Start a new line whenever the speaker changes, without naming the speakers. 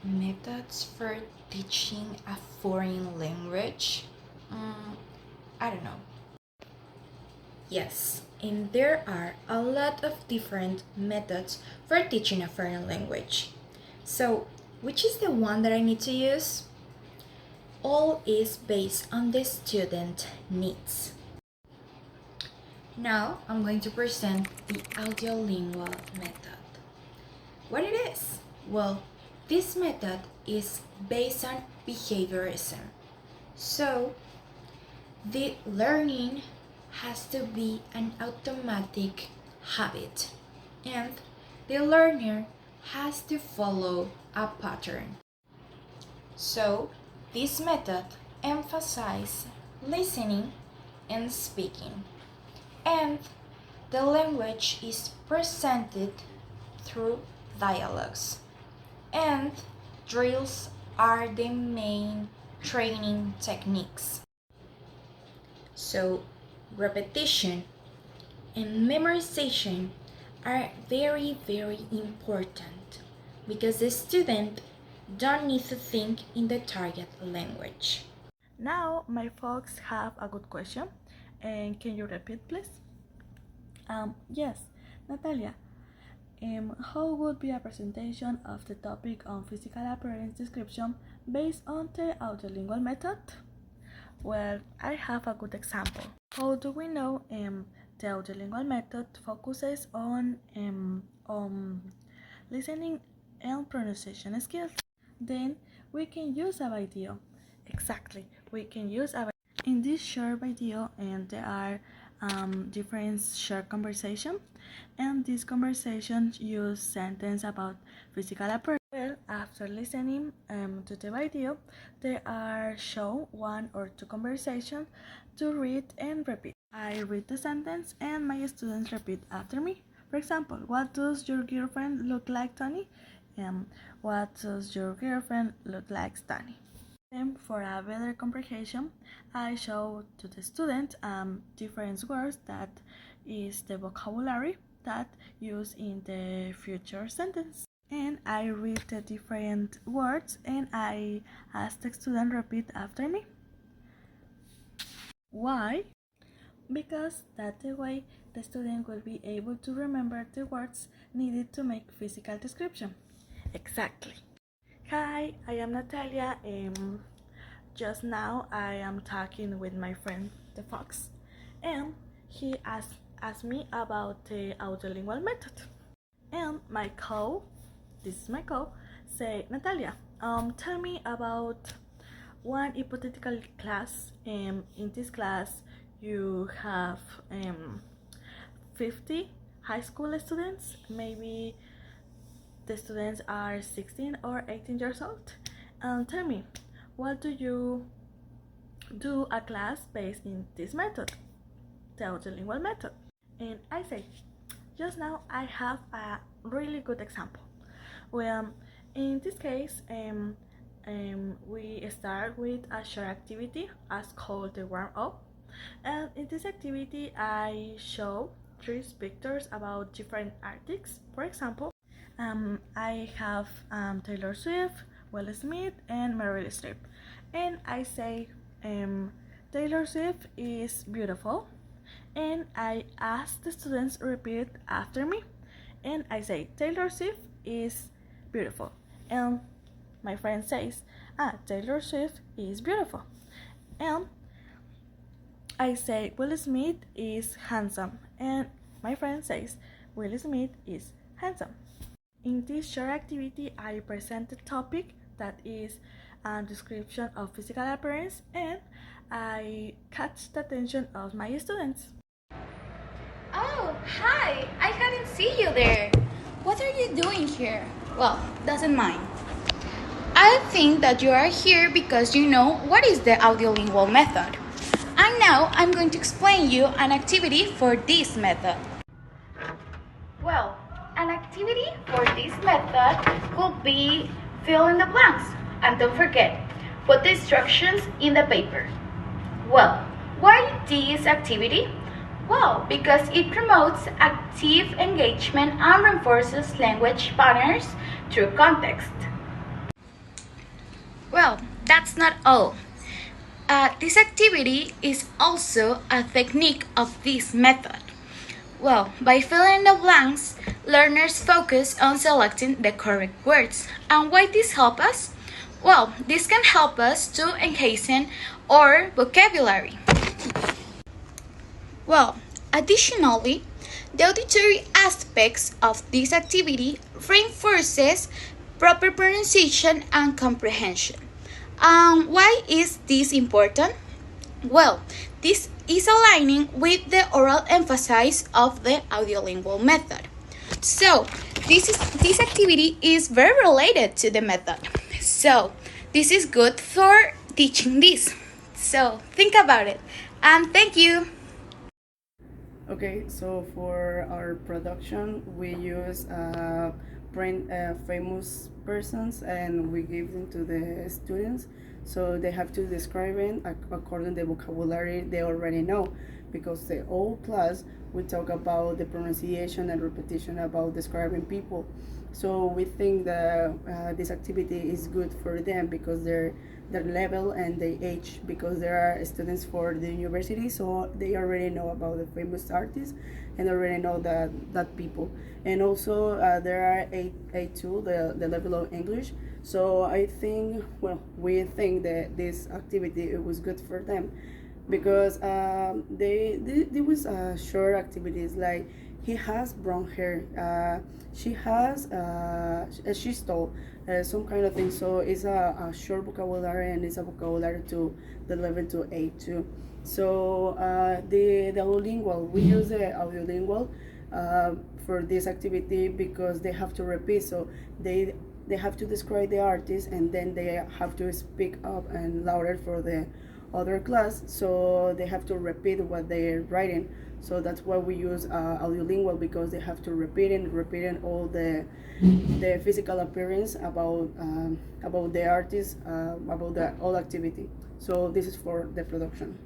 Methods for teaching a foreign language? I don't know. Yes, and there are a lot of different methods for teaching a foreign language. So, which is the one that I need to use? All is based on the student needs. Now, I'm going to present the audiolingual method. What it is? Well, this method is based on behaviorism. So, the learning has to be an automatic habit, and the learner has to follow a pattern. So, this method emphasizes listening and speaking, and the language is presented through dialogues, and drills are the main training techniques. So, repetition and memorization are very, very important because the student don't need to think in the target language.
Now, my folks have a good question. And can you repeat, please? Yes, Natalia. How would be a presentation of the topic on physical appearance description based on the audiolingual method? Well, I have a good example. How do we know the audiolingual method focuses on listening and pronunciation skills? Then we can use a video. Exactly, we can use a in this short video, and there are different short conversation, and these conversations use sentence about physical appearance. Well, after listening to the video, there are show one or two conversations to read and repeat. I read the sentence and my students repeat after me. For example, what does your girlfriend look like, Tony? What does your girlfriend look like, Tony? Then, for a better comprehension, I show to the student different words that is the vocabulary that used in the future sentence. And I read the different words and I ask the student repeat after me. Why? Because that's the way the student will be able to remember the words needed to make physical description. Exactly. Hi, I am Natalia. Just now I am talking with my friend the fox, and he asked me about the audiolingual method. And this is my say, Natalia, tell me about one hypothetical class. In this class, you have 50 high school students. Maybe the students are 16 or 18 years old. Tell me, what do you do a class based in this method, the audiolingual method? And I say, just now I have a really good example. Well, in this case, we start with a short activity as called the warm-up. And in this activity, I show 3 pictures about different artists. For example, I have Taylor Swift, Will Smith, and Meryl Streep. And I say, Taylor Swift is beautiful. And I ask the students repeat after me. And I say, Taylor Swift is beautiful. And my friend says, Taylor Swift is beautiful. And I say, Will Smith is handsome. And my friend says, Will Smith is handsome. In this short activity, I present the topic that is a description of physical appearance, and I catch the attention of my students.
Oh, hi! I hadn't seen you there. What are you doing here? Well, doesn't mind. I think that you are here because you know what is the audiolingual method. And now I'm going to explain you an activity for this method. Well, an activity for this method could be fill in the blanks. And don't forget, put the instructions in the paper. Well, why this activity? Well, because it promotes active engagement and reinforces language patterns through context. Well, that's not all. This activity is also a technique of this method. Well, by filling the blanks, learners focus on selecting the correct words. And why this help us? Well, this can help us to enhance our vocabulary. Well, additionally, the auditory aspects of this activity reinforces proper pronunciation and comprehension. Why is this important? Well, this is aligning with the oral emphasis of the audiolingual method. So, this activity is very related to the method. So, this is good for teaching this. So, think about it. And thank you.
Okay, so for our production, we use print famous persons and we give them to the students. So they have to describe it according to the vocabulary they already know, because the whole class we talk about the pronunciation and repetition about describing people. So we think that this activity is good for them because their level and the age, because there are students for the university, so they already know about the famous artists and already know that people. And also there are A2, the level of English. So I think, well, we think that this activity it was good for them because they was short activities like he has brown hair, she has she's tall, some kind of thing. So it's a short vocabulary and it's a vocabulary to the level to A2. So the audiolingual, we use the audiolingual for this activity because they have to repeat. So they have to describe the artist and then they have to speak up and louder for the other class, so they have to repeat what they're writing. So that's why we use audiolingual, because they have to repeating all the physical appearance about the artist, about the whole activity. So this is for the production.